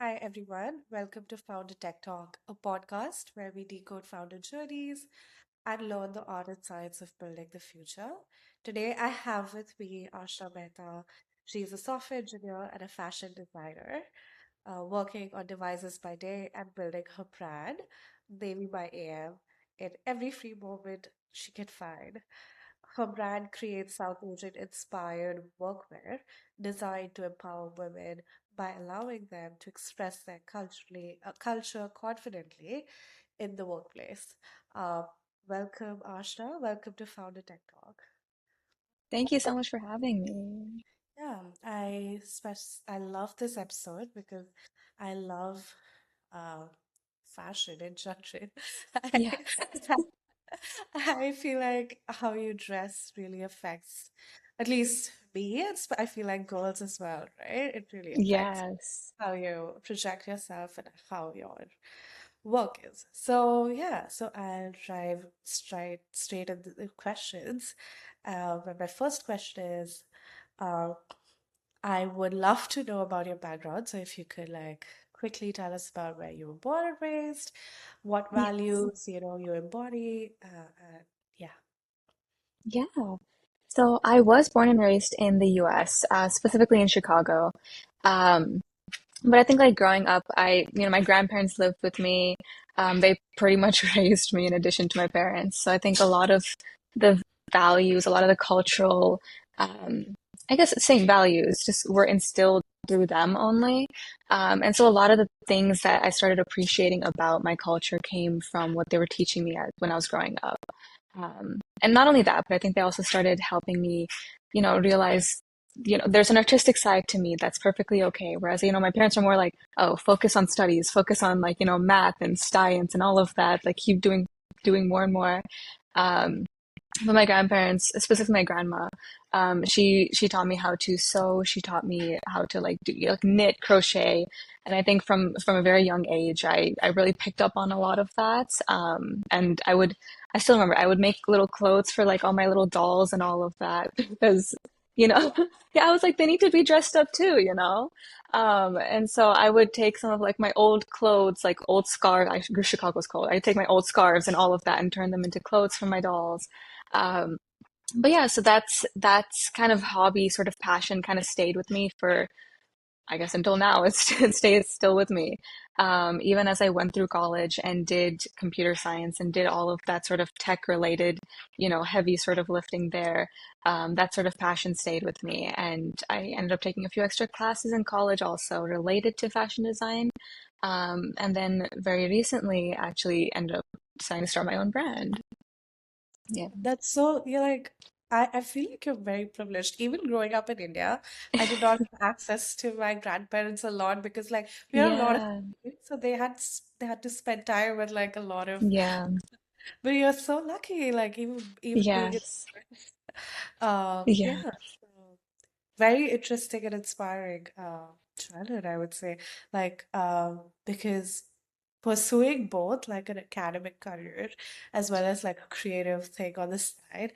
Hi, everyone. Welcome to FounderTechTok, a podcast where we decode founder journeys and learn the art and science of building the future. Today, I have with me Aashna Mehta. She's a software engineer and a fashion designer, working on devices by day and building her brand, Devi by AM, in every free moment she can find. Her brand creates South Asian inspired workwear designed to empower women by allowing them to express their culture confidently in the workplace. Uh, Welcome, Ashna. Welcome to Founder Tech Talk. Thank you so much for having me. Yeah, I love this episode because I love uh, fashion in general. Yeah. I, I feel like how you dress really affects, at least me, I feel like girls as well, right? It really affects Yes. how you project yourself and how your work is. So yeah, so I'll dive straight into the questions. But my first question is, uh, I would love to know about your background. So if you could like quickly tell us about where you were born and raised, what Yes. values, you embody. Yeah. Yeah. So I was born and raised in the US, specifically in Chicago. Um, but I think like growing up, my grandparents lived with me. They pretty much raised me in addition to my parents. So I think a lot of the values, a lot of the cultural, um, I guess same values just were instilled through them only. And so a lot of the things that I started appreciating about my culture came from what they were teaching me when I was growing up. And not only that, but I think they also started helping me, realize, there's an artistic side to me that's perfectly okay. Whereas, my parents are more like, oh, focus on studies, focus on like, math and science and all of that, like keep doing more and more. Um, but my grandparents, specifically my grandma, she taught me how to sew. She taught me how to like do like knit, crochet, and I think from a very young age, I really picked up on a lot of that. And I still remember I would make little clothes for like all my little dolls and all of that because yeah, I was like they need to be dressed up too. And so I would take some of like my old clothes, like old scarves. Chicago's cold. I take my old scarves and all of that and turn them into clothes for my dolls. um, but yeah, so that's kind of hobby, sort of passion, kind of stayed with me for I guess until now. It stays still with me. Even as I went through college and did computer science and did all of that sort of tech related, heavy sort of lifting there. That sort of passion stayed with me, and I ended up taking a few extra classes in college also related to fashion design. And then very recently, actually ended up deciding to start my own brand. Yeah. That's so, you're like, I feel like you're very privileged. Even growing up in India, I did not have access to my grandparents a lot because like we are a lot of Yeah. kids, so they had to spend time with like a lot of, Yeah. but you're so lucky, like even being in Yes. yeah, Yeah. so very interesting and inspiring childhood, I would say. Like because pursuing both like an academic career as well as like a creative thing on the side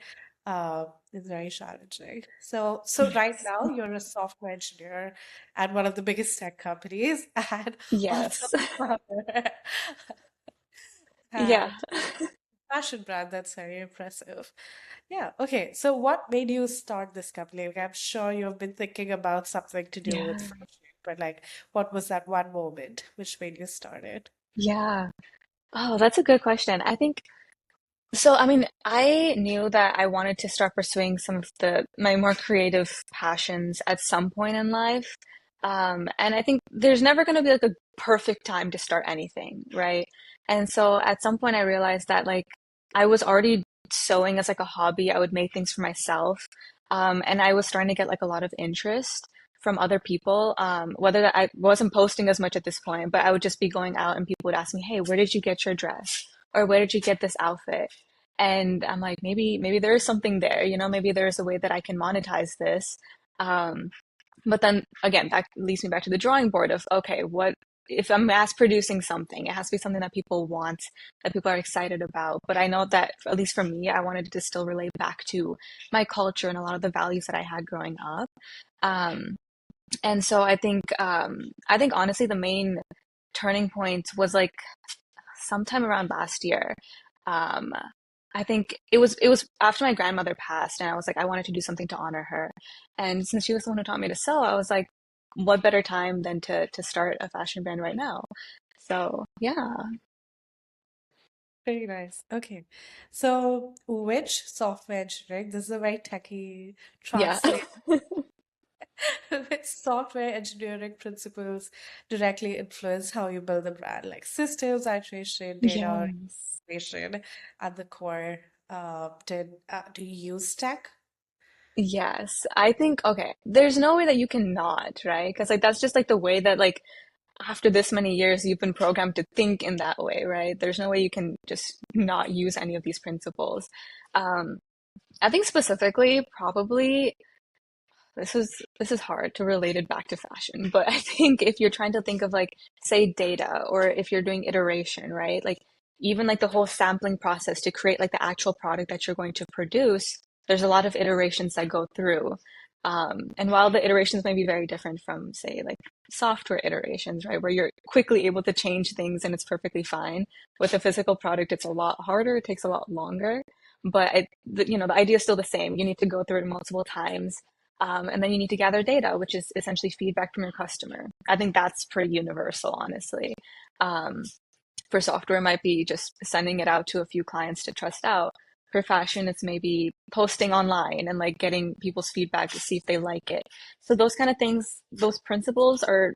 is very challenging. So right Yes. now you're a software engineer at one of the biggest tech companies and also Yes. a founder. Yeah. And fashion brand. That's very impressive. Yeah. Okay. So what made you start this company? Like, I'm sure you've been thinking about something to do with Yeah. fashion, but like, what was that one moment which made you start it? Yeah. Oh, that's a good question. I think so. I mean, I knew that I wanted to start pursuing some of my more creative passions at some point in life. And I think there's never going to be like a perfect time to start anything, right? And so at some point I realized that like I was already sewing as like a hobby. I would make things for myself. And I was starting to get like a lot of interest from other people. Whether that I wasn't posting as much at this point, but I would just be going out and people would ask me, "Hey, where did you get your dress?" Or "Where did you get this outfit?" And I'm like, maybe there is something there, maybe there's a way that I can monetize this. Um, but then again, that leads me back to the drawing board of, okay, what if I'm mass producing something? It has to be something that people want, that people are excited about. But I know that, at least for me, I wanted to still relate back to my culture and a lot of the values that I had growing up. Um, And so I think honestly the main turning point was like sometime around last year. Um, I think it was after my grandmother passed, and I was like, I wanted to do something to honor her. And since she was the one who taught me to sew, I was like, what better time than to start a fashion brand right now? So yeah, Very nice. Okay. So, which software engineering, this is a very techie yeah, translate, which software engineering principles directly influence how you build a brand, like systems, iteration, data yes, integration at the core. Do you use tech? yes. I think okay. There's no way that you cannot, right? Because like that's just like the way that like after this many years you've been programmed to think in that way, right? There's no way you can just not use any of these principles. Um, I think specifically, probably this is hard to relate it back to fashion, but I think if you're trying to think of like say data or if you're doing iteration, right? Like even like the whole sampling process to create like the actual product that you're going to produce, there's a lot of iterations that go through. And while the iterations may be very different from say like software iterations, right, where you're quickly able to change things and it's perfectly fine, with a physical product, it's a lot harder, it takes a lot longer. But the idea is still the same. You need to go through it multiple times, and then you need to gather data, which is essentially feedback from your customer. I think that's pretty universal, honestly. Um, for software, it might be just sending it out to a few clients to test out. For fashion, it's maybe posting online and like getting people's feedback to see if they like it. So those kind of things, those principles are,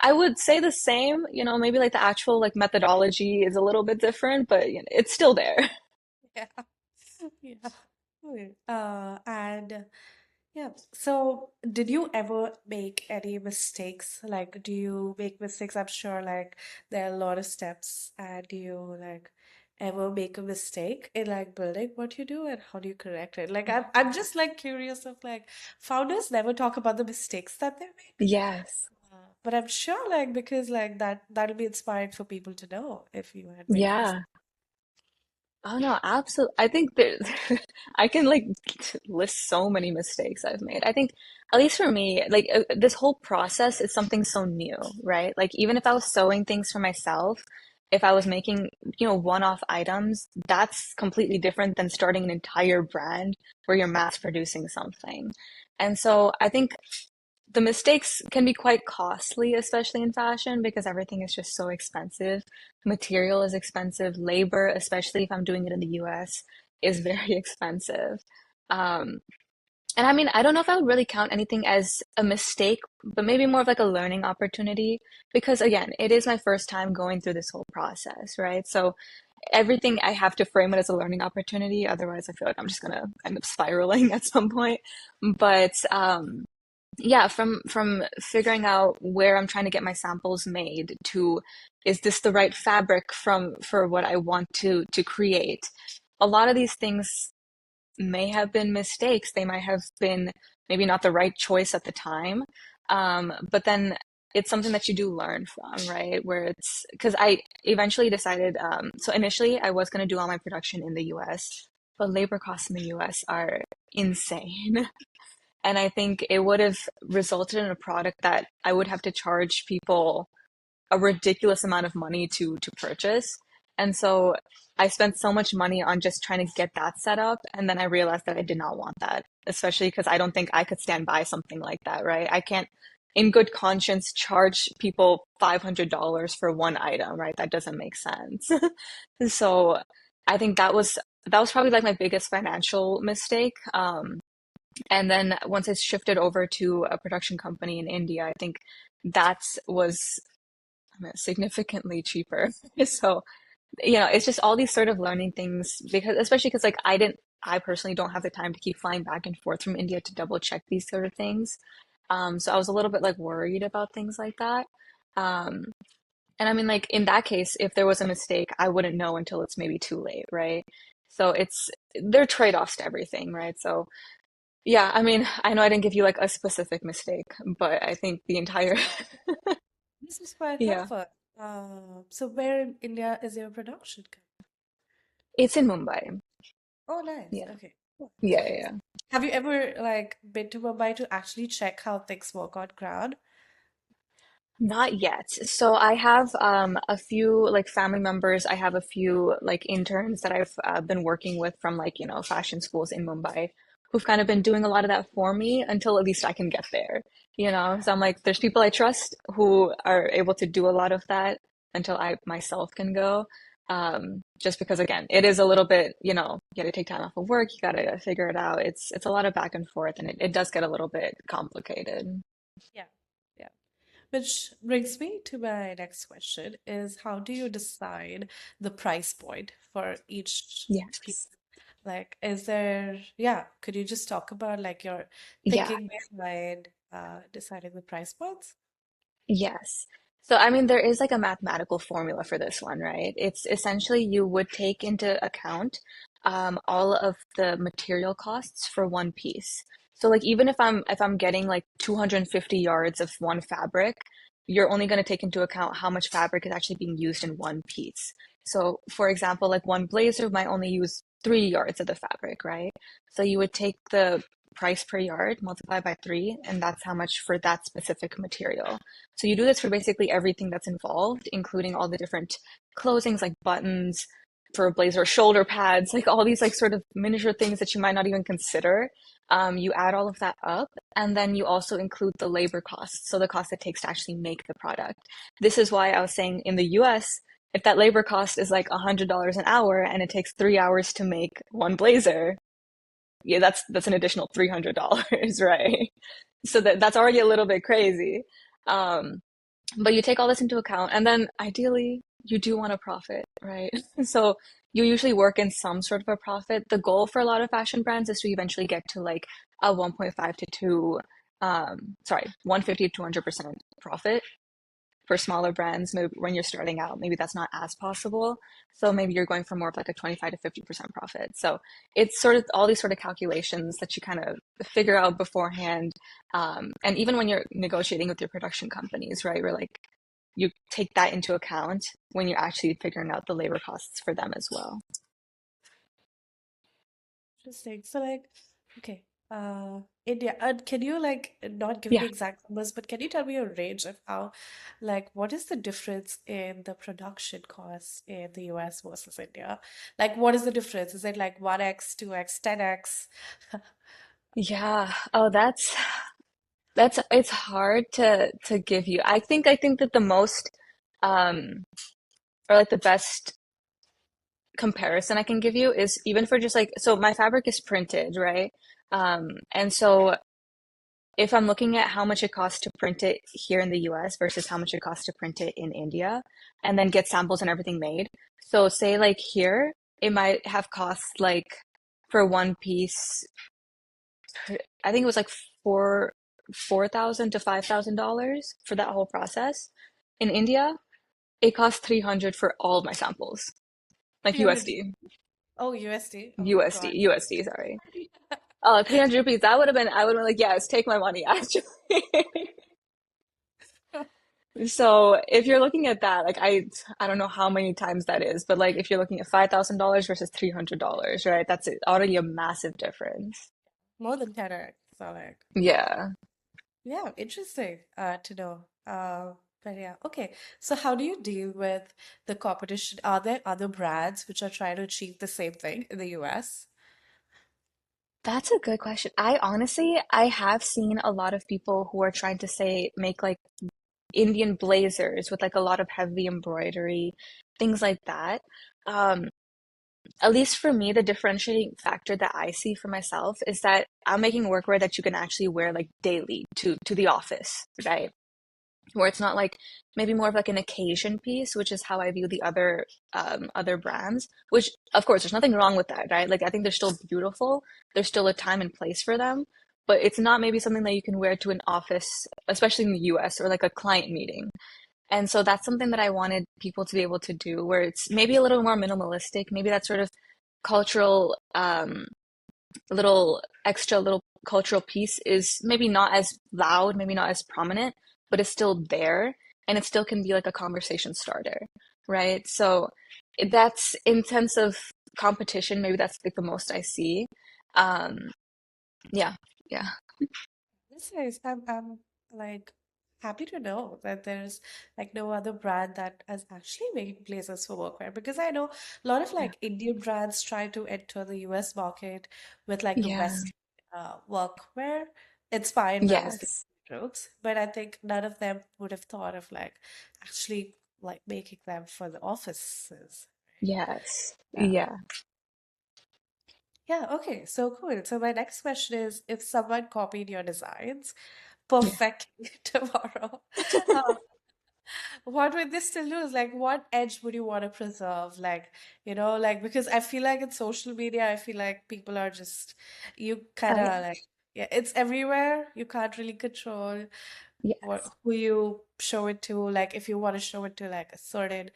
I would say the same, maybe like the actual like methodology is a little bit different, but it's still there. Yeah. Yeah. Okay. And yeah. So, did you ever make any mistakes? Like, do you make mistakes? I'm sure, like, there are a lot of steps. And do you, like, ever make a mistake in, like, building what you do and how do you correct it? Like, I'm just, like, curious of, like, founders never talk about the mistakes that they make. Yes. But I'm sure, like, because, like, that'll be inspiring for people to know if you had made mistakes. Yeah. Oh no, absolutely. I think there's, I can like list so many mistakes I've made. I think, at least for me, like this whole process is something so new, right? Like even if I was sewing things for myself, if I was making, one-off items, that's completely different than starting an entire brand where you're mass producing something. And so I think the mistakes can be quite costly, especially in fashion, because everything is just so expensive. Material is expensive. Labor, especially if I'm doing it in the US, is very expensive. Um, and I mean, I don't know if I would really count anything as a mistake, but maybe more of like a learning opportunity, because again, it is my first time going through this whole process, right? So everything I have to frame it as a learning opportunity. Otherwise, I feel like I'm just gonna end up spiraling at some point. But yeah, from figuring out where I'm trying to get my samples made to is this the right fabric from for what I want to create? A lot of these things may have been mistakes. They might have been maybe not the right choice at the time. But then it's something that you do learn from, right? Where it's because I eventually decided, so initially I was going to do all my production in the US, but labor costs in the US are insane. And I think it would have resulted in a product that I would have to charge people a ridiculous amount of money to purchase. And so I spent so much money on just trying to get that set up. And then I realized that I did not want that, especially because I don't think I could stand by something like that, right? I can't, in good conscience, charge people $500 for one item, right? That doesn't make sense. So I think that was probably like my biggest financial mistake. And then once I shifted over to a production company in India, I think that was, I mean, significantly cheaper. So, it's just all these sort of learning things because, especially because like I personally don't have the time to keep flying back and forth from India to double check these sort of things. So I was a little bit like worried about things like that. Um, and I mean, like in that case, if there was a mistake, I wouldn't know until it's maybe too late, right? So there are trade-offs to everything, right? So yeah, I mean, I know I didn't give you like a specific mistake, but I think the entire, This is quite yeah, helpful. So where in India is your production? it's in Mumbai. Oh, nice. Yeah. Okay. Yeah, yeah, yeah. Have you ever like been to Mumbai to actually check how things work on ground? Not yet. So I have a few like family members. I have a few like interns that I've been working with from like, fashion schools in Mumbai who've kind of been doing a lot of that for me until at least I can get there, So I'm like, there's people I trust who are able to do a lot of that until I myself can go. Just because again, it is a little bit, you got to take time off of work, you got to figure it out. It's a lot of back and forth and it does get a little bit complicated. Yeah. Yeah. Which brings me to my next question is how do you decide the price point for each piece? Yes. Like, could you just talk about like your Yeah. thinking behind deciding the price points? Yes. So, I mean, there is like a mathematical formula for this one, right? It's essentially you would take into account all of the material costs for one piece. So, like, even if I'm getting like 250 yards of one fabric, you're only going to take into account how much fabric is actually being used in one piece. So, for example, like one blazer might only use 3 yards of the fabric, right? So you would take the price per yard, multiply by three, and that's how much for that specific material. So you do this for basically everything that's involved, including all the different closings like buttons for a blazer, shoulder pads, like all these like sort of miniature things that you might not even consider. You add all of that up, and then you also include the labor costs, so the cost it takes to actually make the product. This is why I was saying in the US, if that labor cost is like $100 an hour and it takes 3 hours to make one blazer, yeah, that's an additional $300, right? So that's already a little bit crazy. Um, but you take all this into account, and then ideally, you do want a profit, right? So you usually work in some sort of a profit. The goal for a lot of fashion brands is to eventually get to like a 1.5 to 2, 150 to 200% profit. For smaller brands, maybe when you're starting out, maybe that's not as possible. So maybe you're going for more of like a 25 to 50% profit. So it's sort of all these sort of calculations that you kind of figure out beforehand. And even when you're negotiating with your production companies, right? Where like you take that into account when you're actually figuring out the labor costs for them as well. Interesting. So like, okay, India, can you like not give me Yeah. exact numbers, but can you tell me a range of how, like, what is the difference in the production costs in the US versus India? Like, what is the difference? Is it like 1x, 2x, 10x? Yeah. Oh, that's it's hard to give you. I think that the most um or like the best comparison I can give you is even for just like, so my fabric is printed, right? And so if I'm looking at how much it costs to print it here in the US versus how much it costs to print it in India and then get samples and everything made. So say like here, it might have cost like for one piece, I think it was like $4,000 to $5,000 for that whole process. In India, it cost 300 for all of my samples, like 300. USD. Oh, USD. Oh my USD, God. USD, sorry. 300 rupees. I would have been like, yes, take my money, actually. So if you're looking at that, like I don't know how many times that is, but like if you're looking at $5,000 versus $300, right? That's already a massive difference. More than 10x. So like, Yeah. yeah, interesting to know. But yeah, okay. So how do you deal with the competition? Are there other brands which are trying to achieve the same thing in the US? That's a good question. I have seen a lot of people who are trying to say make like Indian blazers with like a lot of heavy embroidery, things like that. Um, at least for me, the differentiating factor that I see for myself is that I'm making workwear that you can actually wear like daily to the office, right? Where it's not like maybe more of like an occasion piece, which is how I view the other brands, which of course there's nothing wrong with that, right? Like I think they're still beautiful. There's still a time and place for them, but it's not maybe something that you can wear to an office, especially in the US or like a client meeting. And so that's something that I wanted people to be able to do, where it's maybe a little more minimalistic, maybe that sort of cultural little cultural piece is maybe not as loud, maybe not as prominent, but it's still there and it still can be like a conversation starter, right? So that's in sense of competition, maybe that's like the most I see. Um, yeah, yeah, This is, I'm like happy to know that there's like no other brand that is actually making blazers for workwear because I know a lot of yeah, like Indian brands try to enter the US market with like the yeah, West workwear inspired by Western yes, clothes, but I think none of them would have thought of like actually like making them for the offices, yes, right? yeah, Yeah, okay, so cool. So my next question is if someone copied your designs yeah, perfectly tomorrow, uh, what would they still lose? Like, what edge would you want to preserve? Like, like, because I feel like in social media, I feel like people are just, you kind oh yeah, of like, yeah, it's everywhere. You can't really control yes, who you show it to. Like, if you want to show it to like a certain,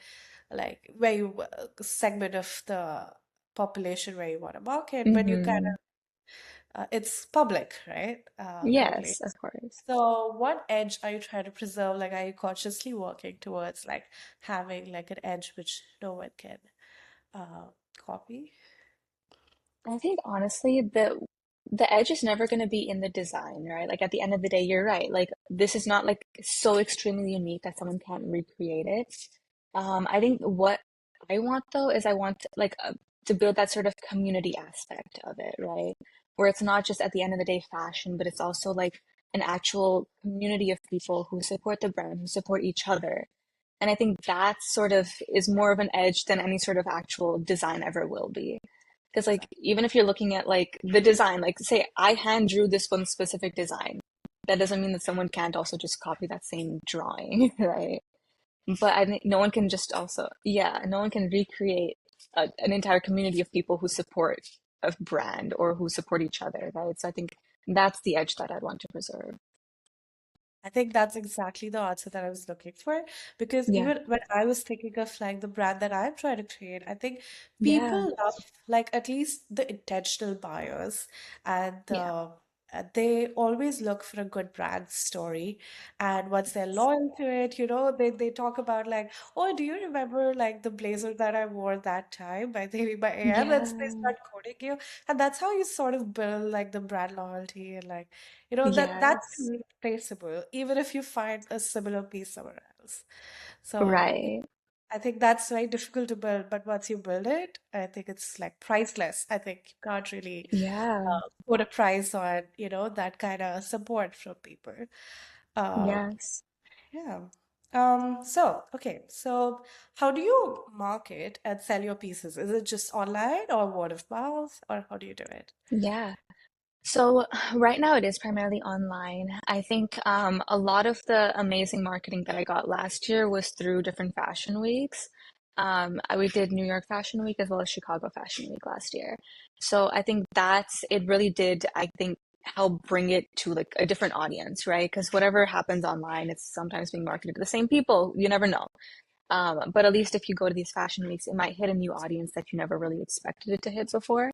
like, where you segment of the population where you want to market, but you kind mm-hmm. of, it's public, right? Totally. Yes, of course. So, what edge are you trying to preserve? Like, are you consciously working towards like having like an edge which no one can uh, copy? I think honestly, the edge is never going to be in the design, right? Like at the end of the day, you're right. Like this is not like so extremely unique that someone can't recreate it. I think what I want though is I want like to build that sort of community aspect of it, right? Where it's not just at the end of the day fashion, but it's also like an actual community of people who support the brand, who support each other. And I think that sort of is more of an edge than any sort of actual design ever will be. Because like Exactly. even if you're looking at like the design, like say I hand drew this one specific design, that doesn't mean that someone can't also just copy that same drawing, right? But I think no one can just also, yeah, no one can recreate an entire community of people who support a brand or who support each other, right? So I think that's the edge that I'd want to preserve. I think that's exactly the answer that I was looking for because Yeah, even when I was thinking of like the brand that I'm trying to create, I think yeah, people love like at least the intentional buyers and yeah, they always look for a good brand story. And once they're loyal to it, they talk about like, oh, do you remember like the blazer that I wore that time by Devi by AM? And they yeah, start quoting you. And that's how you sort of build like the brand loyalty and like that's yes, irreplaceable, even if you find a similar piece somewhere else. So right, I think that's very difficult to build, but once you build it, I think it's like priceless. I think you can't really yeah, put a price on, that kind of support from people. Uh, yes. yeah. Okay. So how do you market and sell your pieces? Is it just online or word of mouth, or how do you do it? Yeah. So right now it is primarily online. I think a lot of the amazing marketing that I got last year was through different fashion weeks. We did New York Fashion Week as well as Chicago Fashion Week last year. So I think it really did, I think, help bring it to like a different audience, right? Because whatever happens online, it's sometimes being marketed to the same people. You never know. But at least if you go to these fashion weeks, it might hit a new audience that you never really expected it to hit before.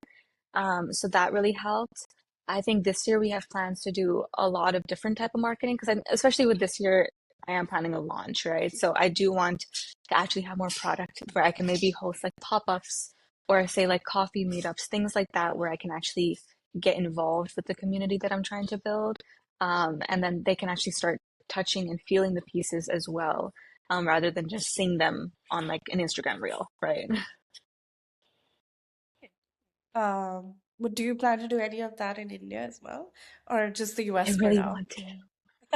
So that really helped. I think this year we have plans to do a lot of different type of marketing because especially with this year, I am planning a launch, right? So I do want to actually have more product where I can maybe host like pop-ups or say like coffee meetups, things like that, where I can actually get involved with the community that I'm trying to build. And then they can actually start touching and feeling the pieces as well, rather than just seeing them on like an Instagram reel, right? Do you plan to do any of that in India as well, or just the I US for really now? want to.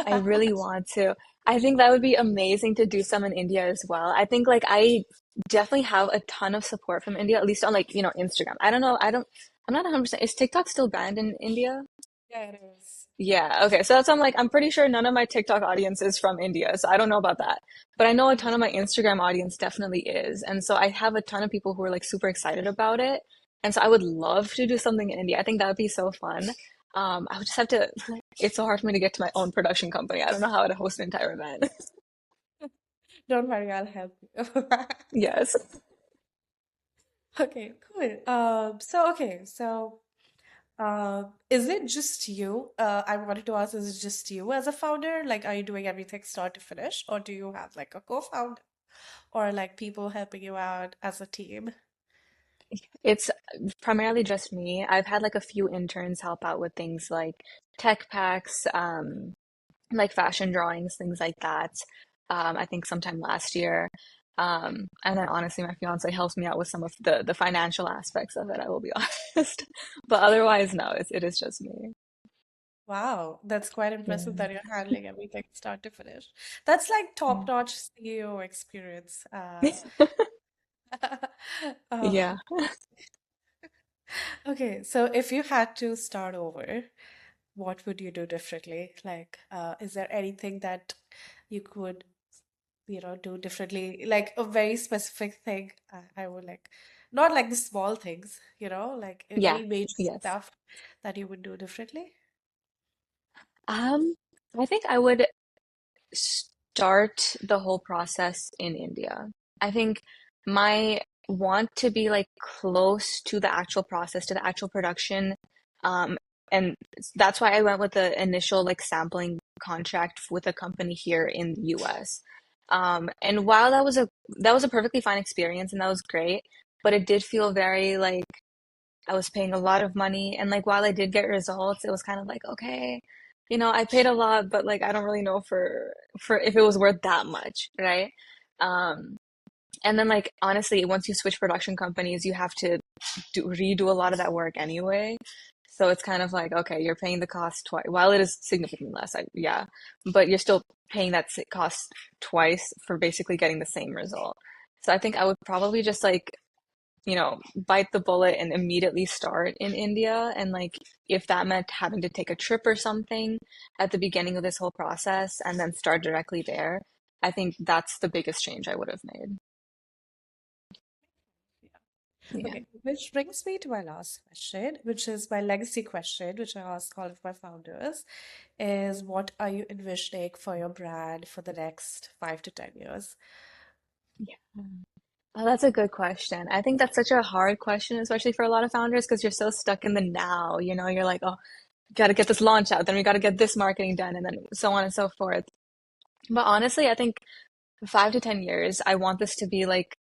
I really want to. I think that would be amazing to do some in India as well. I think like I definitely have a ton of support from India, at least on like, Instagram. I don't know. I'm not 100%. Is TikTok still banned in India? Yeah, it is. Yeah, okay. So that's I'm like I'm pretty sure none of my TikTok audience is from India, so I don't know about that. But I know a ton of my Instagram audience definitely is. And so I have a ton of people who are like super excited about it. And so I would love to do something in India. I think that would be so fun. I would just have to it's so hard for me to get to my own production company. I don't know how to host an entire event. Don't worry, I'll help you. Yes. Okay, cool. Is it just you? I wanted to ask, is it just you as a founder? Like, are you doing everything start to finish, or do you have like a co-founder or like people helping you out as a team? It's primarily just me. I've had like a few interns help out with things like tech packs, like fashion drawings, things like that. I think sometime last year. And then honestly, my fiance helps me out with some of the financial aspects of it, I will be honest. But otherwise, no, it is just me. Wow, that's quite impressive Yeah. that you're handling everything start to finish. That's like Yeah. top-notch CEO experience. Yeah. Um, okay, so if you had to start over, what would you do differently? Like, is there anything that you could, do differently? Like a very specific thing I would like, not like the small things, like Yeah. any major Yes. stuff that you would do differently? Um, I think I would start the whole process in India. I think my want to be like close to the actual process, to the actual production. Um, and that's why I went with the initial like sampling contract with a company here in the US. And while that was a perfectly fine experience and that was great, but it did feel very like I was paying a lot of money, and like while I did get results, it was kind of like, okay, I paid a lot, but like I don't really know for if it was worth that much, right? Um, and then like honestly, once you switch production companies, you have to redo a lot of that work anyway. So it's kind of like, okay, you're paying the cost twice. While it is significantly less, yeah, but you're still paying that cost twice for basically getting the same result. So I think I would probably just like bite the bullet and immediately start in India. And like, if that meant having to take a trip or something at the beginning of this whole process and then start directly there, I think that's the biggest change I would have made. Yeah. Okay, which brings me to my last question, which is my legacy question, which I ask all of my founders, is what are you envisioning for your brand for the next 5 to 10 years? Yeah. Oh, that's a good question. I think that's such a hard question, especially for a lot of founders, because you're so stuck in the now. You're like, oh, got to get this launch out, then we got to get this marketing done, and then so on and so forth. But honestly, I think 5 to 10 years, I want this to be like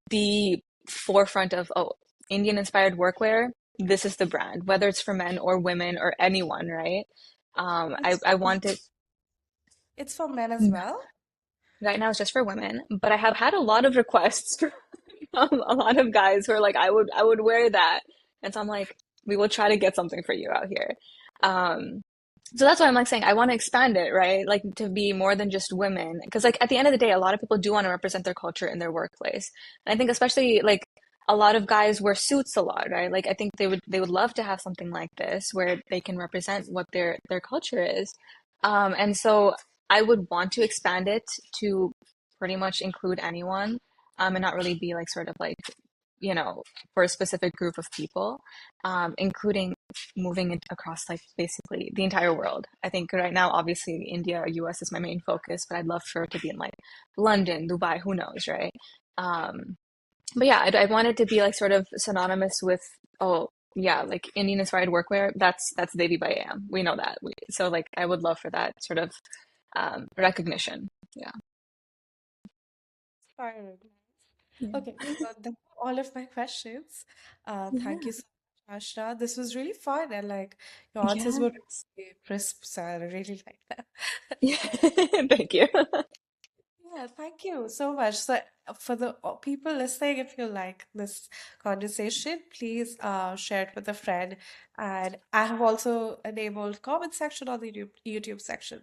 the forefront of, oh, Indian inspired workwear. This is the brand, whether it's for men or women or anyone, right? I, It's I want it it's for men as well. right now, it's just for women, but I have had a lot of requests from a lot of guys who are like, I would wear that. And so I'm like, we will try to get something for you out here. Um, So that's why I'm like saying I want to expand it, right? Like to be more than just women. Because like at the end of the day, a lot of people do want to represent their culture in their workplace. And I think especially like a lot of guys wear suits a lot, right? Like I think they would love to have something like this where they can represent what their culture is. And so I would want to expand it to pretty much include anyone, and not really be like sort of like, you know, for a specific group of people, including moving it across like basically the entire world. I think right now, obviously, India or US is my main focus, but I'd love for it to be in like London, Dubai, who knows, right? Um, but yeah, I want it to be like sort of synonymous with, oh, yeah, like Indian inspired workwear. That's Devi by AM. We know that. So like, I would love for that sort of recognition. Yeah. Fine. Yeah. Okay, so that's all of my questions. Thank you Yeah. so much, Ashna. This was really fun and like your answers were Yes. really crisp, so I really like that. Yeah. Thank you. Yeah, thank you so much. So, for the people listening, if you like this conversation, please share it with a friend. And I have also enabled comment section on the YouTube section,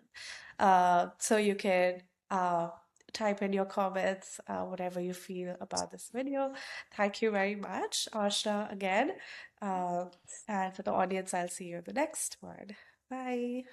so you can type in your comments, whatever you feel about this video. Thank you very much, Ashna, again. Uh, and for the audience, I'll see you in the next one. Bye.